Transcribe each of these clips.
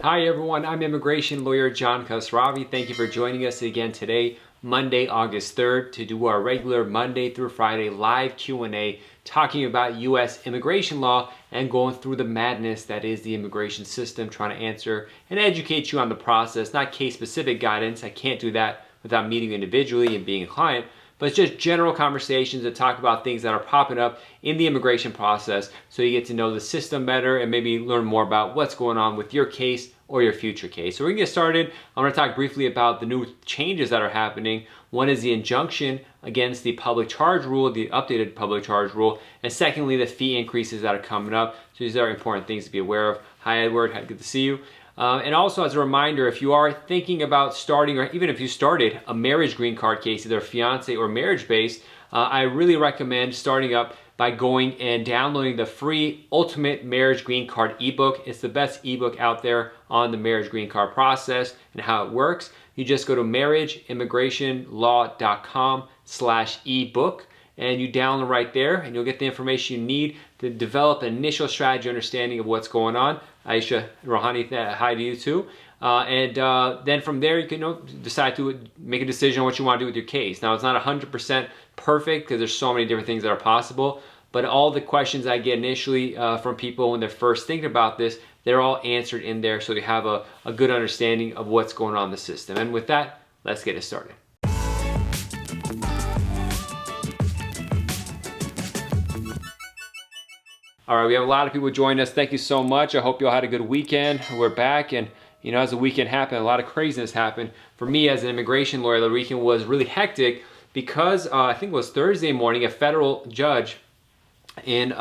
Hi everyone, I'm immigration lawyer John Khosravi. Thank you for joining us again today, Monday, August 3rd, to do our regular Monday through Friday live Q&A talking about U.S. immigration law and going through the madness that is the immigration system, trying to answer and educate you on the process, not case-specific guidance. I can't do that without meeting you individually and being a client, but it's just general conversations that talk about things that are popping up in the immigration process so you get to know the system better and maybe learn more about what's going on with your case or your future case. So we're gonna get started. I'm gonna talk briefly about the new changes that are happening. One is the injunction against the public charge rule, the updated public charge rule, and secondly, the fee increases that are coming up. So these are important things to be aware of. Hi Edward, good to see you. And also as a reminder, if you are thinking about starting, or even if you started a marriage green card case, either fiance or marriage based, I really recommend starting up by going and downloading the free Ultimate Marriage Green Card ebook. It's the best ebook out there on the marriage green card process and how it works. You just go to marriageimmigrationlaw.com/ebook and you download right there and you'll get the information you need to develop an initial strategy understanding of what's going on. Aisha Rohani, hi to you too. Then from there you can decide to make a decision on what you want to do with your case. Now it's not 100% perfect because there's so many different things that are possible, but all the questions I get initially from people when they're first thinking about this, they're all answered in there so you have a good understanding of what's going on in the system. And with that, let's get it started. All right, we have a lot of people joining us. Thank you so much. I hope you all had a good weekend. We're back, and as the weekend happened, a lot of craziness happened. For me as an immigration lawyer, the weekend was really hectic because I think it was Thursday morning, a federal judge in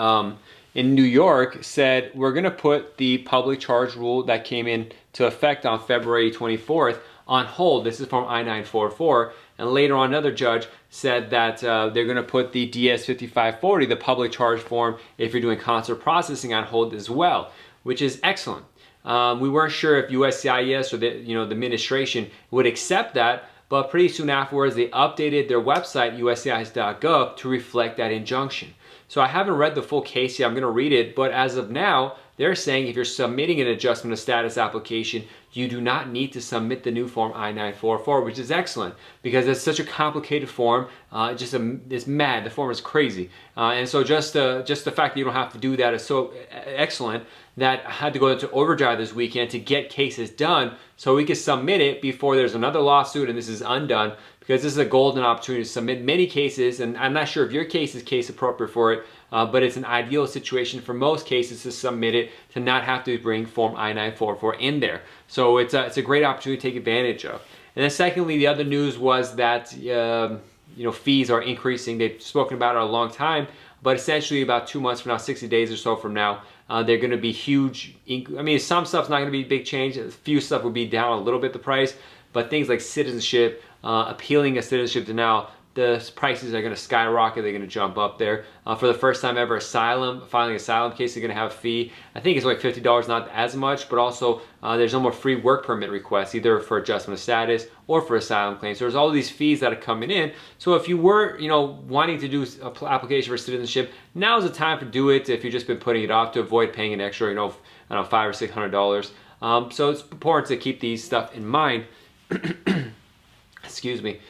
New York said, we're gonna put the public charge rule that came into effect on February 24th on hold. This is from I-944. And later on, another judge said that they're going to put the DS-5540, the public charge form, if you're doing consular processing, on hold as well, which is excellent. We weren't sure if USCIS or the administration would accept that, but pretty soon afterwards, they updated their website, uscis.gov, to reflect that injunction. So I haven't read the full case yet. I'm going to read it, but as of now, they're saying if you're submitting an adjustment of status application, you do not need to submit the new form I-944, which is excellent because it's such a complicated form. It's mad. The form is crazy, and so just the fact that you don't have to do that is so excellent that I had to go into overdrive this weekend to get cases done so we could submit it before there's another lawsuit and this is undone, because this is a golden opportunity to submit many cases, and I'm not sure if your case is case appropriate for it, but it's an ideal situation for most cases to submit it to not have to bring form I-944 in there. So it's a great opportunity to take advantage of. And then secondly, the other news was that fees are increasing. They've spoken about it a long time, but essentially about 2 months from now, 60 days or so from now, they're going to be huge. I mean, some stuff's not going to be big change. A few stuff will be down a little bit the price, but things like citizenship, appealing a citizenship denial, the prices are going to skyrocket. They're going to jump up there. For the first time ever, filing an asylum case, they're going to have a fee. I think it's like $50, not as much, but also there's no more free work permit requests, either for adjustment of status or for asylum claims. So there's all these fees that are coming in. So if you were, wanting to do an application for citizenship, now's the time to do it. If you've just been putting it off to avoid paying an extra, $500 or $600. So it's important to keep these stuff in mind. Excuse me.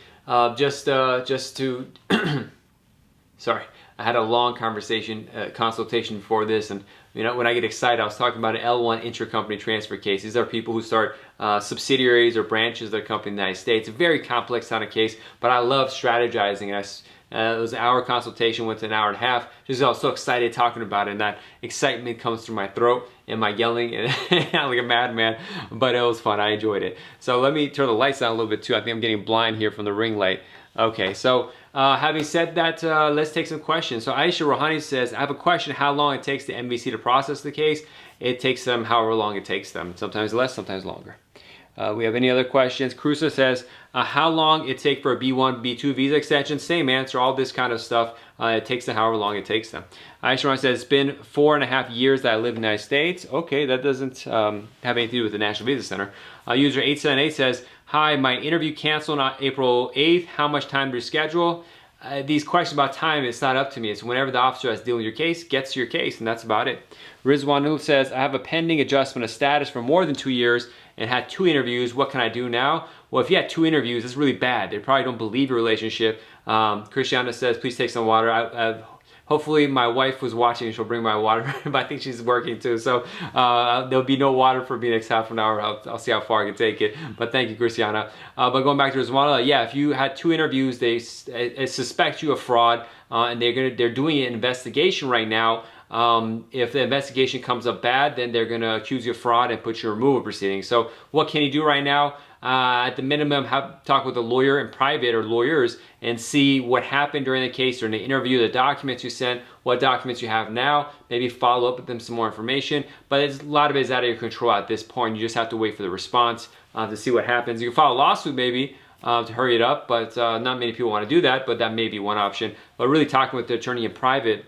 Just to, sorry, I had a long consultation before this, and when I get excited, I was talking about an L1 intercompany transfer case. These are people who start subsidiaries or branches of their company in the United States. A very complex kind of case, but I love strategizing. It was an hour consultation, went to an hour and a half. Just I was so excited talking about it, and that excitement comes through my throat and my yelling and like a madman, but it was fun. I enjoyed it. So let me turn the lights down a little bit too. I think I'm getting blind here from the ring light. Okay, so having said that, let's take some questions. So Aisha Rohani says, I have a question, how long it takes the NVC to process the case. It takes them however long it takes them, sometimes less, sometimes longer. We have any other questions? Cruza says, how long it take for a B1, B2 visa extension? Same answer, all this kind of stuff. It takes them however long it takes them. Aisha says, it's been 4.5 years that I live in the United States. Okay, that doesn't have anything to do with the National Visa Center. User 878 says, hi, my interview canceled on April 8th. How much time to reschedule? these questions about time, it's not up to me. It's whenever the officer that's dealing with your case gets to your case, and that's about it. Rizwanul says, I have a pending adjustment of status for more than 2 years and had 2 interviews. What can I do now? Well, if you had 2 interviews, it's really bad. They probably don't believe your relationship. Christiana says, please take some water. Hopefully my wife was watching, she'll bring my water, but I think she's working too. So there'll be no water for me next half an hour. I'll see how far I can take it. But thank you, Christiana. But going back to Rizwana, yeah, if you had 2 interviews, they suspect you of fraud, and they're doing an investigation right now. If the investigation comes up bad, then they're going to accuse you of fraud and put you in removal proceedings. So what can you do right now? At the minimum, talk with a lawyer in private or lawyers and see what happened during the case, during the interview, the documents you sent, what documents you have now, maybe follow up with them some more information. But a lot of it is out of your control at this point. You just have to wait for the response to see what happens. You can file a lawsuit maybe to hurry it up, but not many people want to do that, but that may be one option. But really talking with the attorney in private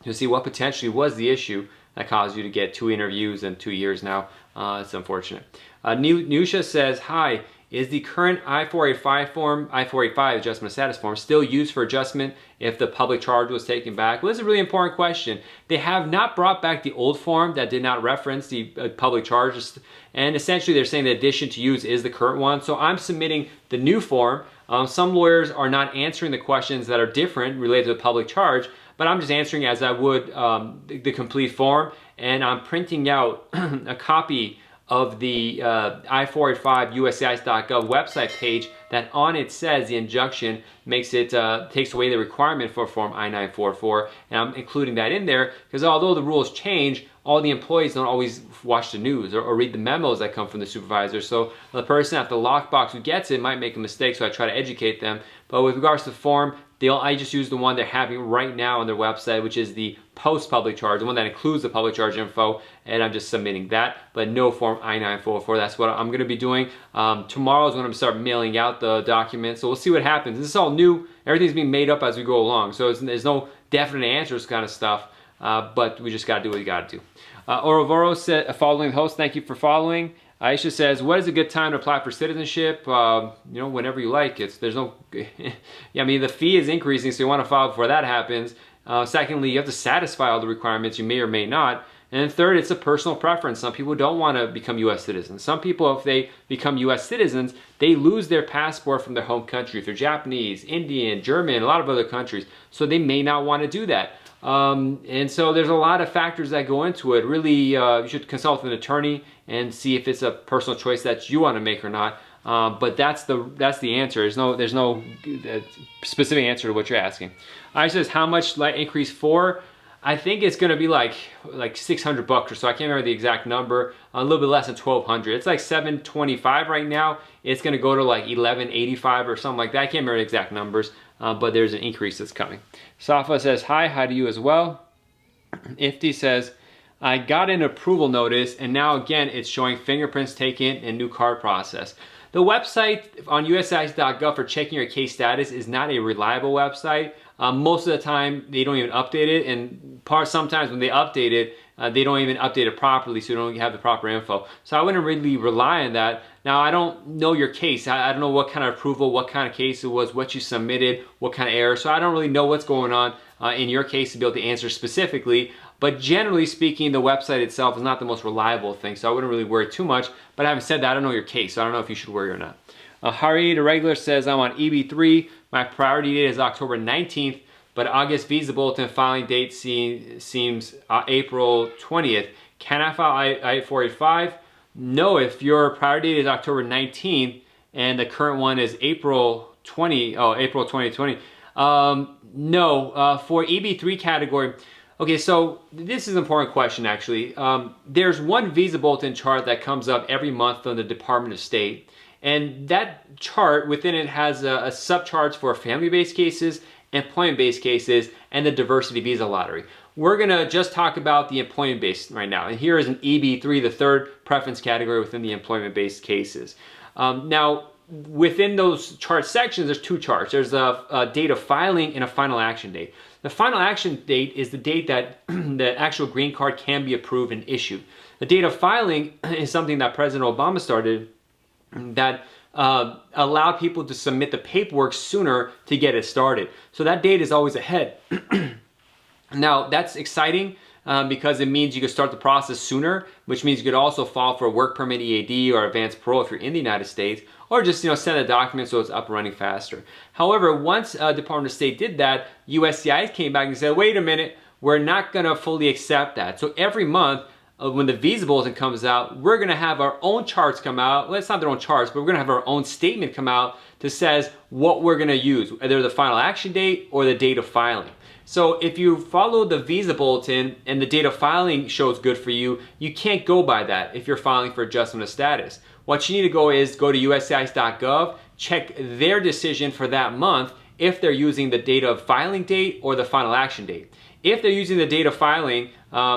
to see what potentially was the issue that caused you to get 2 interviews in 2 years now. It's unfortunate. Nusha says, hi, is the current I-485 form, I-485 adjustment of status form, still used for adjustment if the public charge was taken back? Well, this is a really important question. They have not brought back the old form that did not reference the public charges, and essentially they're saying the addition to use is the current one. So I'm submitting the new form. Some lawyers are not answering the questions that are different related to the public charge, but I'm just answering as I would the complete form, and I'm printing out a copy of the I-485 USCIS.gov website page that on it says the injunction makes it takes away the requirement for Form I-944, and I'm including that in there because although the rules change, all the employees don't always watch the news or read the memos that come from the supervisor. So the person at the lockbox who gets it might make a mistake, so I try to educate them. But with regards to the form, I just use the one they're having right now on their website, which is the post-public charge, the one that includes the public charge info, and I'm just submitting that, but no Form I-944. That's what I'm going to be doing. Tomorrow is when I'm going to start mailing out the documents, so we'll see what happens. This is all new. Everything's being made up as we go along, so there's no definite answers kind of stuff, but we just got to do what we got to do. Orovoro said, following the host, thank you for following. Aisha says, what is a good time to apply for citizenship? Whenever you like. There's no, yeah, I mean, the fee is increasing, so you want to file before that happens. Secondly, you have to satisfy all the requirements you may or may not. And then third, it's a personal preference. Some people don't want to become U.S. citizens. Some people, if they become U.S. citizens, they lose their passport from their home country. If they're Japanese, Indian, German, a lot of other countries. So they may not want to do that. And so there's a lot of factors that go into it. Really, you should consult with an attorney and see if it's a personal choice that you want to make or not. But that's the answer. There's no specific answer to what you're asking. I says, how much light increase for? I think it's going to be like $600 or so. I can't remember the exact number. A little bit less than $1,200. It's like $725 right now. It's going to go to like $1,185 or something like that. I can't remember the exact numbers, but there's an increase that's coming. Safa says, hi to you as well. Ifti says, I got an approval notice and now again it's showing fingerprints taken and new card process. The website on USCIS.gov for checking your case status is not a reliable website. Most of the time they don't even update it, and sometimes when they update it, they don't even update it properly, so you don't have the proper info. So I wouldn't really rely on that. Now, I don't know your case. I don't know what kind of approval, what kind of case it was, what you submitted, what kind of error. So I don't really know what's going on in your case to be able to answer specifically. But generally speaking, the website itself is not the most reliable thing, so I wouldn't really worry too much. But having said that, I don't know your case, so I don't know if you should worry or not. Hari, the regular, says, I'm on EB3. My priority date is October 19th, but August visa bulletin filing date seems April 20th. Can I file I-485? No, if your priority date is October 19th and the current one is April 2020. No, for EB3 category. Okay, so this is an important question actually. There's one visa bulletin chart that comes up every month from the Department of State. And that chart, within it has a subcharts for family-based cases, employment-based cases, and the diversity visa lottery. We're gonna just talk about the employment-based right now. And here is an EB3, the third preference category within the employment-based cases. Now, within those chart sections, there's 2 charts. There's a date of filing and a final action date. The final action date is the date that the actual green card can be approved and issued. The date of filing is something that President Obama started, that allowed people to submit the paperwork sooner to get it started. So that date is always ahead. Now that's exciting because it means you can start the process sooner, which means you could also file for a work permit EAD or advanced parole if you're in the United States, or just send a document so it's up and running faster. However, once Department of State did that, USCIS came back and said, wait a minute, we're not going to fully accept that. So every month when the visa bulletin comes out, we're going to have our own charts come out. Well, it's not their own charts, but we're going to have our own statement come out that says what we're going to use, either the final action date or the date of filing. So if you follow the visa bulletin and the date of filing shows good for you, you can't go by that if you're filing for adjustment of status. What you need to go is go to USCIS.gov, check their decision for that month if they're using the date of filing date or the final action date. If they're using the date of filing,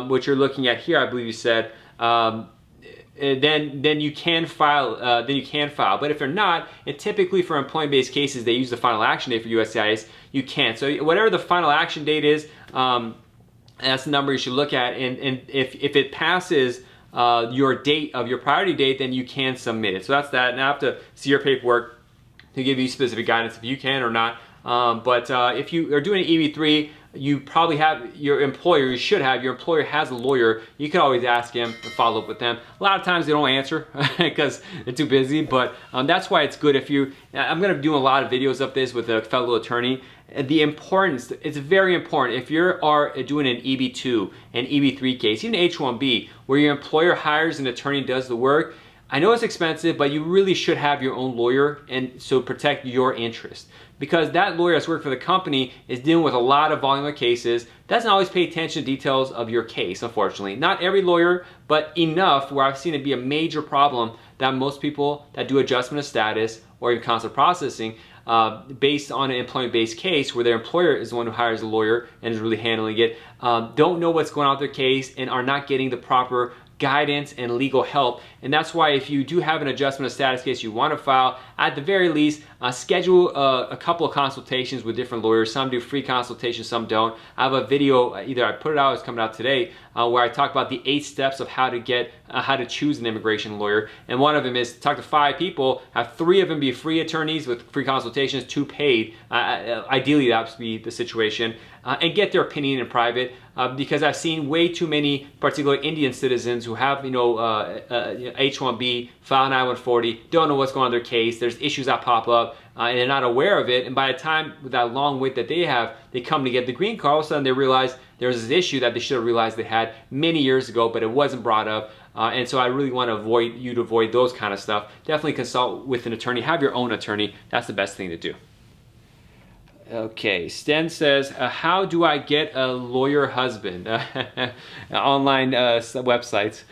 which you're looking at here, I believe you said, then you can file. But if they're not, and typically for employment-based cases, they use the final action date for USCIS. You can't. So whatever the final action date is, that's the number you should look at. And if it passes your date of your priority date, then you can submit it. So that's that. And I have to see your paperwork to give you specific guidance if you can or not. But if you are doing an EB3, you probably have your employer, you should have, your employer has a lawyer. You can always ask him and follow up with them. A lot of times they don't answer because they're too busy, but that's why it's good if you, I'm gonna do a lot of videos of this with a fellow attorney. The importance, it's very important if you are doing an EB2, an EB3 case, even H1B, where your employer hires an attorney and does the work. I know it's expensive, but you really should have your own lawyer, and so protect your interest. Because that lawyer that's working for the company is dealing with a lot of volume of cases, doesn't always pay attention to details of your case, unfortunately. Not every lawyer, but enough where I've seen it be a major problem that most people that do adjustment of status or even consular processing based on an employment-based case where their employer is the one who hires a lawyer and is really handling it, don't know what's going on with their case and are not getting the proper guidance and legal help. And that's why if you do have an adjustment of status case you want to file, at the very least, schedule a couple of consultations with different lawyers. Some do free consultations, some don't. I have a video, either I put it out or it's coming out today, where I talk about the 8 steps of how to get, how to choose an immigration lawyer. And one of them is talk to 5 people, have 3 of them be free attorneys with free consultations, 2 paid. Ideally that would be the situation. And get their opinion in private, because I've seen way too many, particularly Indian citizens who have, H1B, file an I-140, don't know what's going on in their case. There's issues that pop up, and they're not aware of it. And by the time, with that long wait that they have, they come to get the green card, all of a sudden they realize there's this issue that they should have realized they had many years ago, but it wasn't brought up. And so I really want to avoid those kind of stuff. Definitely consult with an attorney. Have your own attorney. That's the best thing to do. Okay, Sten says, how do I get a lawyer husband? Online websites.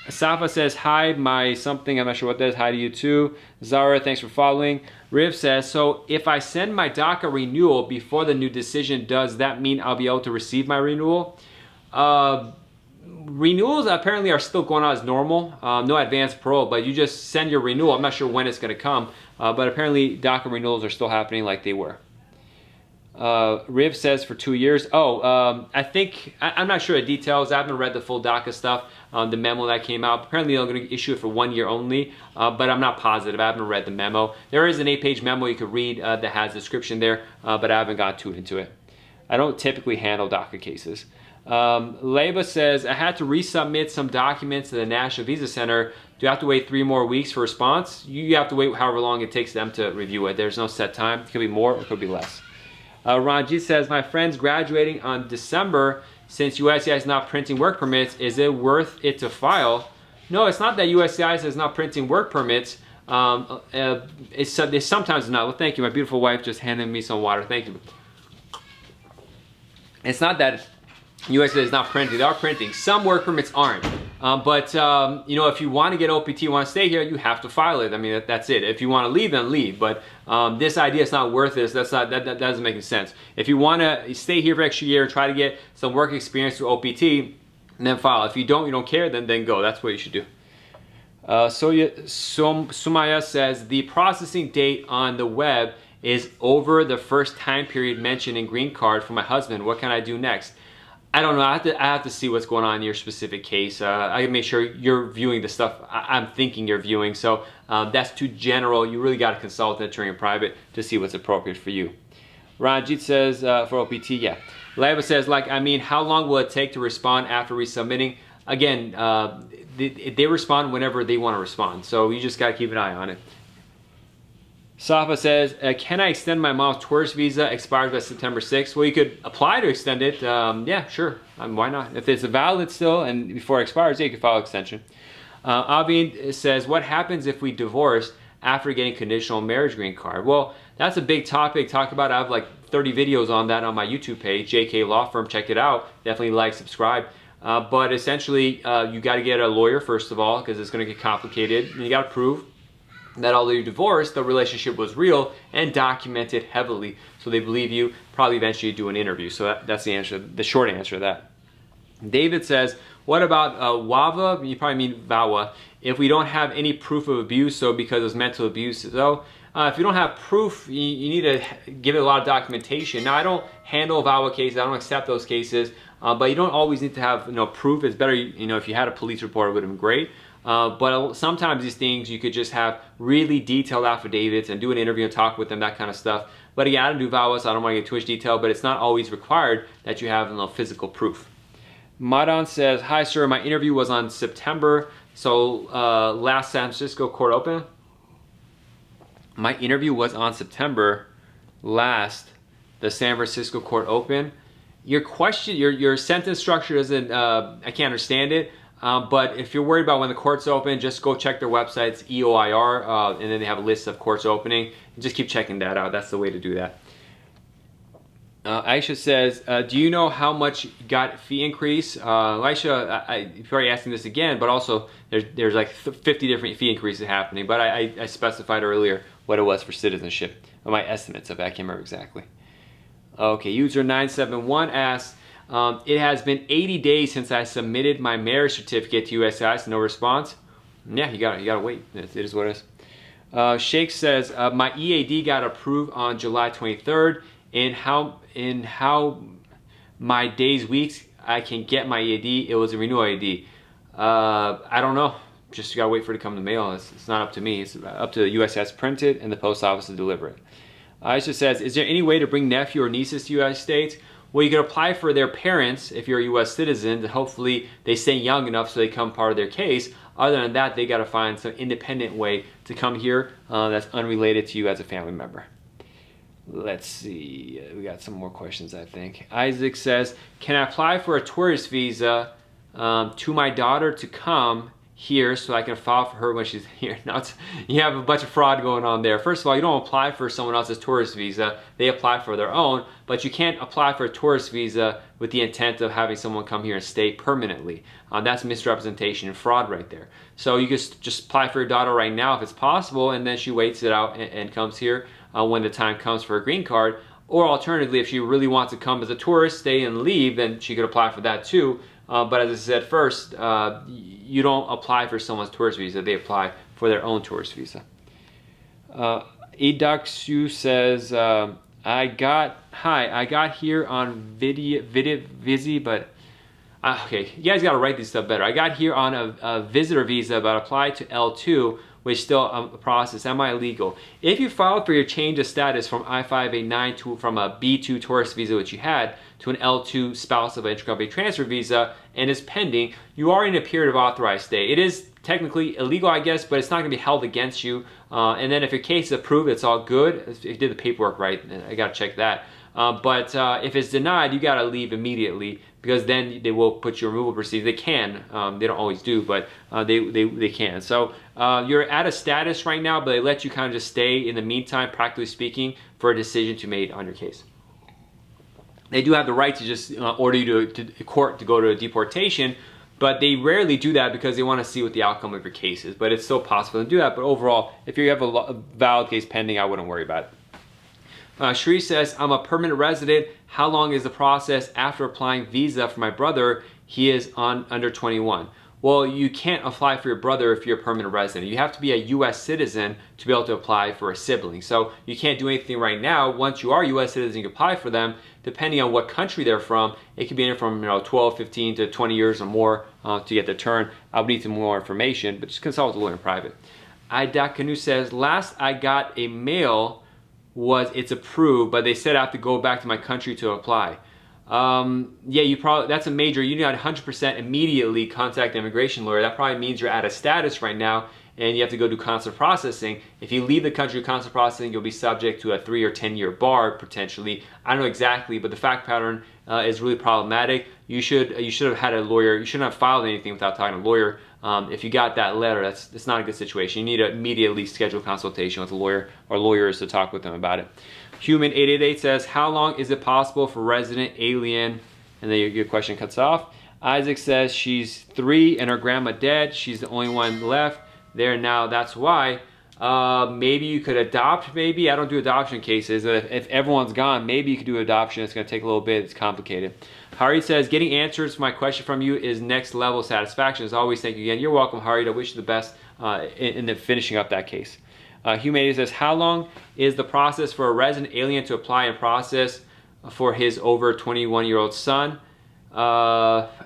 Safa says, hi, my something, I'm not sure what that is. Hi to you too. Zara, thanks for following. Riv says, so if I send my DACA renewal before the new decision, does that mean I'll be able to receive my renewal? Renewals apparently are still going on as normal. No advanced parole, but you just send your renewal. I'm not sure when it's going to come, but apparently DACA renewals are still happening like they were. Riv says for 2 years. I think, I'm not sure the details. I haven't read the full DACA stuff, the memo that came out. Apparently they're going to issue it for 1 year only, but I'm not positive. I haven't read the memo. There is an 8-page memo you could read that has a description there, but I haven't got too into it. I don't typically handle DACA cases. Leba says, I had to resubmit some documents to the National Visa Center. Do you have to wait 3 more weeks for response? You have to wait however long it takes them to review it. There's no set time. It could be more or it could be less. Ranjit says, my friend's graduating on December. Since USCIS is not printing work permits, is it worth it to file? No, it's not that USCIS is not printing work permits. It's sometimes not. Well, thank you. My beautiful wife just handed me some water. Thank you. It's not that USCIS is not printing. They are printing. Some work permits aren't. But if you want to get OPT, you want to stay here, you have to file it. I mean, that's it. If you want to leave, then leave. But this idea is not worth it. That doesn't make any sense. If you want to stay here for an extra year and try to get some work experience through OPT, then file. If you don't care, then go. That's what you should do. Sumaya says, the processing date on the web is over the first time period mentioned in green card for my husband. What can I do next? I don't know. I have to see what's going on in your specific case. I make sure you're viewing the stuff I'm thinking you're viewing. So that's too general. You really got to consult an attorney in private to see what's appropriate for you. Ranjit says for OPT, yeah. Leva says, like, I mean, how long will it take to respond after resubmitting? Again, they respond whenever they want to respond. So you just got to keep an eye on it. Safa says, can I extend my mom's tourist visa? Expires by September 6th. Well, you could apply to extend it. Yeah, sure. Why not? If it's valid still and before it expires, yeah, you can file an extension. Avin says, what happens if we divorce after getting conditional marriage green card? Well, that's a big topic. Talk about. I have like 30 videos on that on my YouTube page, JK Law Firm. Check it out. Definitely like, subscribe. But essentially, you got to get a lawyer first of all, because it's going to get complicated. And you got to prove that although you divorced, the relationship was real and documented heavily. So they believe you, probably eventually do an interview. So that's the answer, the short answer to that. David says, what about WAVA? You probably mean VAWA. If we don't have any proof of abuse, so because it was mental abuse, so if you don't have proof, you need to give it a lot of documentation. Now, I don't handle VAWA cases, I don't accept those cases, but you don't always need to have proof. It's better, if you had a police report, it would have been great. But sometimes these things you could just have really detailed affidavits and do an interview and talk with them, that kind of stuff. But again, I don't do VAWA, so I don't want to get too much detail, but it's not always required that you have physical proof. Madan says, hi sir, my interview was on September, so last San Francisco court open. My interview was on September last, the San Francisco court open. Your question, your sentence structure doesn't, I can't understand it. But if you're worried about when the court's open, just go check their website. It's EOIR, and then they have a list of courts opening. Just keep checking that out. That's the way to do that. Aisha says, do you know how much you got fee increase? Aisha, you're probably asking this again, but also there's like 50 different fee increases happening. But I specified earlier what it was for citizenship. My estimates of it, I can't remember exactly. Okay, user 971 asks, it has been 80 days since I submitted my marriage certificate to USCIS. No response. Yeah, you gotta wait. It is what it is. Sheikh says my EAD got approved on July 23rd. In how my days, weeks I can get my EAD. It was a renewal EAD. I don't know. Just gotta wait for it to come in the mail. It's not up to me. It's up to the USCIS to print it and the post office to deliver it. Aisha says, is there any way to bring nephew or nieces to the United States? Well, you can apply for their parents if you're a U.S. citizen. Hopefully they stay young enough so they become part of their case. Other than that, they got to find some independent way to come here that's unrelated to you as a family member. Let's see. We got some more questions, I think. Isaac says, can I apply for a tourist visa to my daughter to come here so I can file for her when she's here? Now, you have a bunch of fraud going on there. First of all, you don't apply for someone else's tourist visa. They apply for their own, but you can't apply for a tourist visa with the intent of having someone come here and stay permanently. That's misrepresentation and fraud right there. So you just apply for your daughter right now if it's possible, and then she waits it out and comes here when the time comes for a green card. Or alternatively, if she really wants to come as a tourist, stay and leave, then she could apply for that too. But as I said first, you don't apply for someone's tourist visa. They apply for their own tourist visa. Idaksu says, I got here on Visi, but okay, you guys got to write this stuff better. I got here on a visitor visa, but applied to L2, which still a process. Am I illegal? If you filed for your change of status from I-589 from a B2 tourist visa, which you had, to an L2 spouse of an intercompany transfer visa and is pending, you are in a period of authorized stay. It is technically illegal, I guess, but it's not going to be held against you. And then if your case is approved, it's all good. If you did the paperwork right, I got to check that. But if it's denied, you got to leave immediately, because then they will put you in removal proceedings. They can. They don't always do, but they can. So you're at a status right now, but they let you kind of just stay in the meantime, practically speaking, for a decision to be made on your case. They do have the right to just order you to court to go to a deportation, but they rarely do that because they want to see what the outcome of your case is. But it's still possible to do that. But overall, if you have a valid case pending, I wouldn't worry about it. Shri says, I'm a permanent resident. How long is the process after applying visa for my brother? He is under 21. Well, you can't apply for your brother if you're a permanent resident. You have to be a U.S. citizen to be able to apply for a sibling. So you can't do anything right now. Once you are a U.S. citizen, you can apply for them. Depending on what country they're from, it could be anywhere from 12, 15 to 20 years or more to get the turn. I'll need some more information, but just consult with a lawyer in private. Idakanu says, last I got a mail was it's approved, but they said I have to go back to my country to apply. Yeah, that's a major, you got 100% immediately contact the immigration lawyer. That probably means you're out of status right now and you have to go do consular processing. If you leave the country consular processing, you'll be subject to a 3 or 10 year bar potentially. I don't know exactly, but the fact pattern is really problematic. You should have had a lawyer. You shouldn't have filed anything without talking to a lawyer. If you got that letter, that's not a good situation. You need to immediately schedule a consultation with a lawyer or lawyers to talk with them about it. Human 888 says, how long is it possible for resident alien? And then your question cuts off. Isaac says she's 3 and her grandma dead. She's the only one left there now. That's why. Maybe you could adopt. Maybe I don't do adoption cases. If everyone's gone, maybe you could do adoption. It's going to take a little bit. It's complicated. Hari says, getting answers to my question from you is next level satisfaction. As always, thank you again. You're welcome, Hari. I wish you the best in finishing up that case. Humanity says, how long is the process for a resident alien to apply and process for his over 21-year-old son?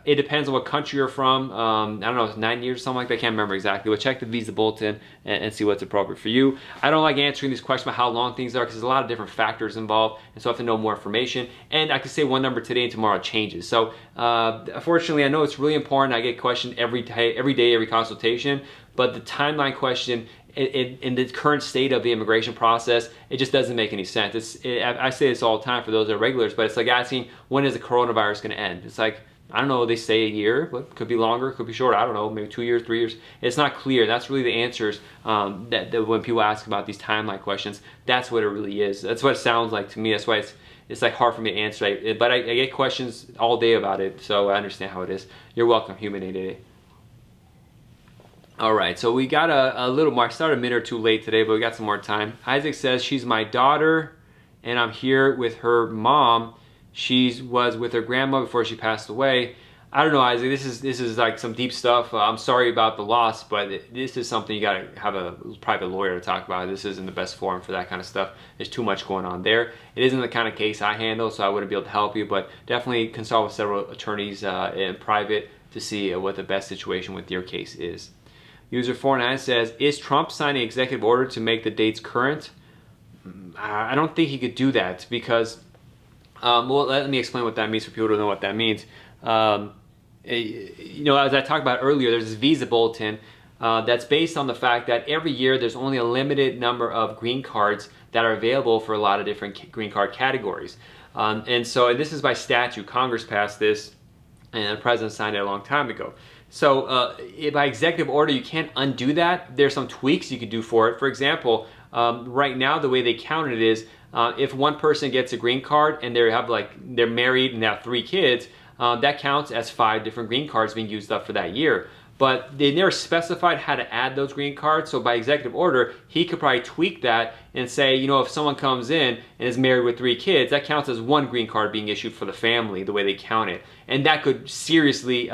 It depends on what country you're from. I don't know, 9 years or something like that. I can't remember exactly. But check the visa bulletin and see what's appropriate for you. I don't like answering these questions about how long things are because there's a lot of different factors involved, and so I have to know more information. And I could say one number today and tomorrow changes. So unfortunately, I know it's really important. I get questioned every day, every consultation. But the timeline question, in the current state of the immigration process, it just doesn't make any sense. I say this all the time for those that are regulars, but it's like asking, when is the coronavirus going to end? It's like, I don't know, they say a year, but could be longer, could be shorter, I don't know, maybe 2 years, 3 years. It's not clear. That's really the answers that when people ask about these timeline questions, that's what it really is. That's what it sounds like to me. That's why it's like hard for me to answer. But I get questions all day about it, so I understand how it is. You're welcome, Human 888. All right, so we got a little more. I started a minute or two late today, but we got some more time. Isaac says, she's my daughter, and I'm here with her mom. She was with her grandma before she passed away. I don't know, Isaac, this is like some deep stuff. I'm sorry about the loss, but this is something you gotta have a private lawyer to talk about. This isn't the best forum for that kind of stuff. There's too much going on there. It isn't the kind of case I handle, so I wouldn't be able to help you, but definitely consult with several attorneys in private to see what the best situation with your case is. User 49 says, is Trump signing executive order to make the dates current? I don't think he could do that because, well, let me explain what that means for people who don't know what that means. You know, as I talked about earlier, there's this visa bulletin that's based on the fact that every year there's only a limited number of green cards that are available for a lot of different green card categories. And this is by statute. Congress passed this and the president signed it a long time ago. So by executive order, you can't undo that. There's some tweaks you could do for it. For example, right now the way they count it is if one person gets a green card and they're married and they have 3 kids, that counts as 5 different green cards being used up for that year. But they never specified how to add those green cards, so by executive order, he could probably tweak that and say, you know, if someone comes in and is married with 3 kids, that counts as 1 green card being issued for the family, the way they count it. And that could seriously, you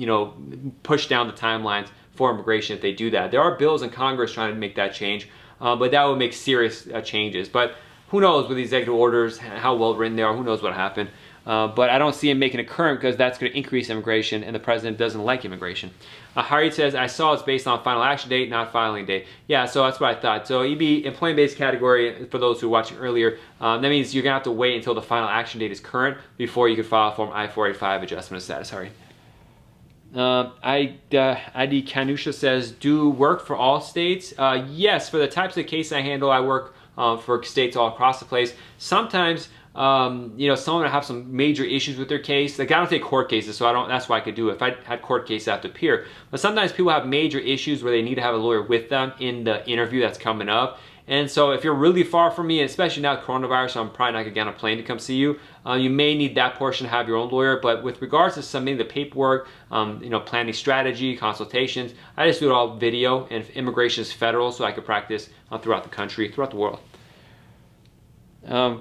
know, push down the timelines for immigration if they do that. There are bills in Congress trying to make that change, but that would make serious changes. But who knows with the executive orders, how well written they are, who knows what happened. But I don't see him making it current because that's going to increase immigration, and the president doesn't like immigration. Harry says, I saw it's based on final action date, not filing date. Yeah, so that's what I thought. So EB, employment-based category, for those who were watching earlier, that means you're going to have to wait until the final action date is current before you can file Form I-485 adjustment of status. Harry. ID Kanusha says, do work for all states? Yes, for the types of cases I handle, I work for states all across the place. Sometimes, you know, someone will have some major issues with their case. Like, I don't take court cases, so that's why I could do it. If I had court cases, I have to appear. But sometimes people have major issues where they need to have a lawyer with them in the interview that's coming up. And so if you're really far from me, especially now with coronavirus, so I'm probably not going to get on a plane to come see you, you may need that portion to have your own lawyer. But with regards to submitting the paperwork, you know, planning strategy, consultations, I just do it all video, and immigration is federal, so I could practice throughout the country, throughout the world.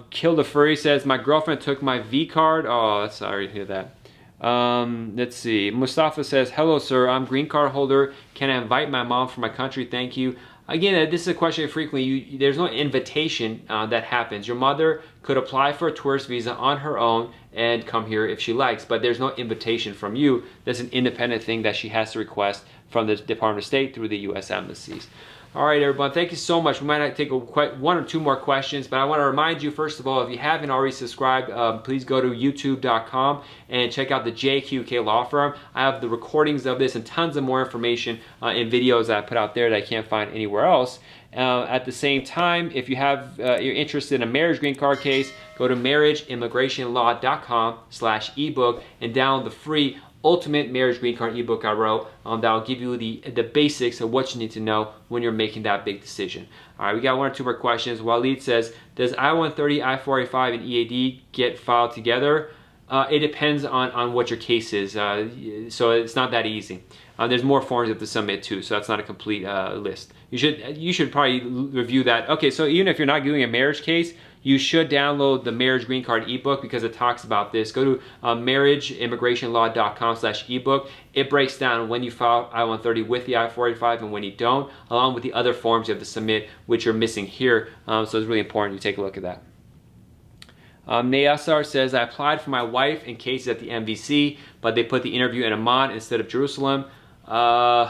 Kill the Furry says, my girlfriend took my V card. Oh, that's sorry to hear that. Let's see. Mustafa says, hello, sir. I'm green card holder. Can I invite my mom from my country? Thank you. Again, this is a question frequently. There's no invitation that happens. Your mother could apply for a tourist visa on her own and come here if she likes, but there's no invitation from you. That's an independent thing that she has to request from the Department of State through the U.S. embassies. All right, everyone, thank you so much. We might not take one or two more questions, but I want to remind you, first of all, if you haven't already subscribed, please go to youtube.com and check out the JQK Law Firm. I have the recordings of this and tons of more information in videos that I put out there that I can't find anywhere else. At the same time, if you're interested in a marriage green card case, go to marriageimmigrationlaw.com/ebook and download the free Ultimate Marriage Green Card ebook I wrote that will give you the basics of what you need to know when you're making that big decision. All right, we got one or two more questions. Waleed says, does I-130, I-485, and EAD get filed together? It depends on what your case is, so it's not that easy. There's more forms you have to submit too, so that's not a complete list. You should probably review that. Okay, so even if you're not doing a marriage case, you should download the Marriage Green Card ebook because it talks about this. Go to marriageimmigrationlaw.com/ebook. It breaks down when you file I-130 with the I-485 and when you don't, along with the other forms you have to submit, which are missing here. So it's really important you take a look at that. Nayasar says, I applied for my wife in cases at the NVC, but they put the interview in Amman instead of Jerusalem. Where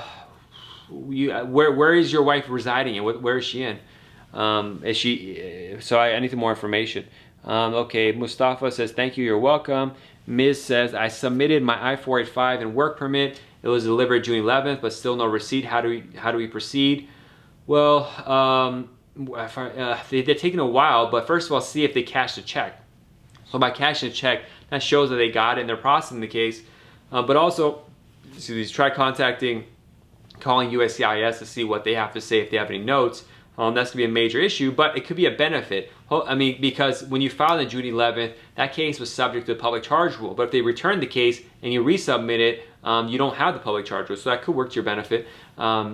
is your wife residing and where is she in? So I need more information. Okay, Mustafa says, thank you, you're welcome. Ms. says, I submitted my I-485 and work permit. It was delivered June 11th, but still no receipt. How do we proceed? Well, they're taking a while, but first of all, see if they cashed a check. So by cashing a check, that shows that they got it and they're processing the case. But also, try calling USCIS to see what they have to say if they have any notes. That's going to be a major issue, but it could be a benefit. I mean, because when you filed on June 11th, that case was subject to the public charge rule. But if they return the case and you resubmit it, you don't have the public charge rule. So that could work to your benefit. I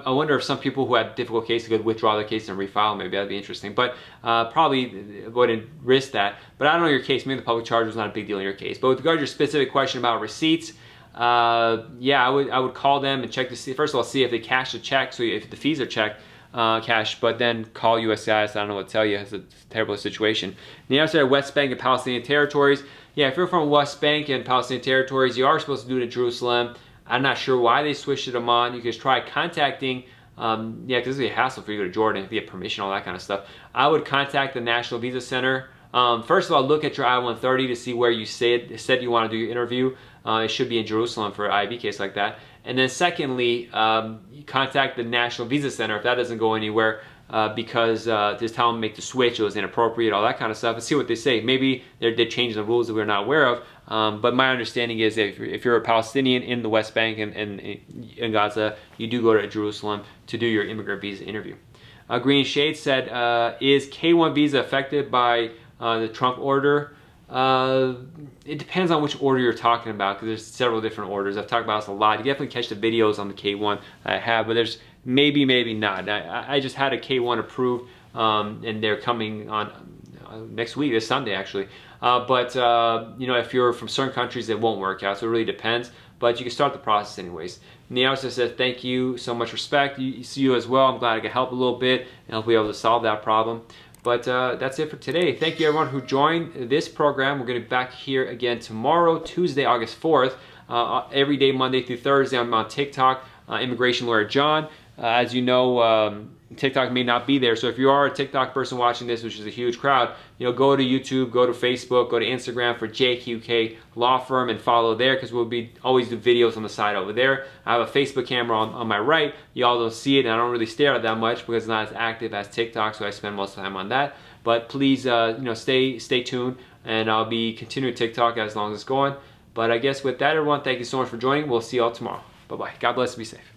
wonder if some people who had difficult cases could withdraw their case and refile. Maybe that'd be interesting. But probably wouldn't risk that. But I don't know your case. Maybe the public charge was not a big deal in your case. But with regard to your specific question about receipts, yeah, I would call them and check to see. First of all, see if they cashed a check. So if the fees are checked. Cash, but then call USCIS. I don't know what to tell you. It's a terrible situation. The answer at West Bank and Palestinian territories. Yeah, if you're from West Bank and Palestinian territories, you are supposed to do it in Jerusalem. I'm not sure why they switched it to Amman. You can try contacting, yeah, because it's a hassle for you to go to Jordan, get permission, all that kind of stuff. I would contact the National Visa Center. First of all, look at your I-130 to see where you said you want to do your interview. It should be in Jerusalem for an IB case like that. And then secondly, you contact the National Visa Center if that doesn't go anywhere because just tell them to make the switch, it was inappropriate, all that kind of stuff, and see what they say. Maybe they're changing the rules that we're not aware of. But my understanding is that if you're a Palestinian in the West Bank and in Gaza, you do go to Jerusalem to do your immigrant visa interview. Green Shade said, is K-1 visa affected by the Trump order? It depends on which order you're talking about because there's several different orders. I've talked about this a lot. You definitely catch the videos on the K-1 I have, but there's maybe not. I just had a K-1 approved and they're coming on next week, this Sunday actually. But you know, if you're from certain countries, it won't work out, so it really depends. But you can start the process anyways. Niausa says, thank you, so much respect. See you as well. I'm glad I could help a little bit and hopefully be able to solve that problem. But that's it for today. Thank you everyone who joined this program. We're going to be back here again tomorrow, Tuesday, August 4th. Every day, Monday through Thursday, I'm on TikTok, Immigration Lawyer John. As you know, TikTok may not be there. So if you are a TikTok person watching this, which is a huge crowd, you know, go to YouTube, go to Facebook, go to Instagram for JQK Law Firm and follow there because we'll be always do videos on the side over there. I have a Facebook camera on my right. Y'all don't see it and I don't really stare at it that much because it's not as active as TikTok, so I spend most of the time on that. But please, you know, stay tuned and I'll be continuing TikTok as long as it's going. But I guess with that, everyone, thank you so much for joining. We'll see y'all tomorrow. Bye-bye. God bless and be safe.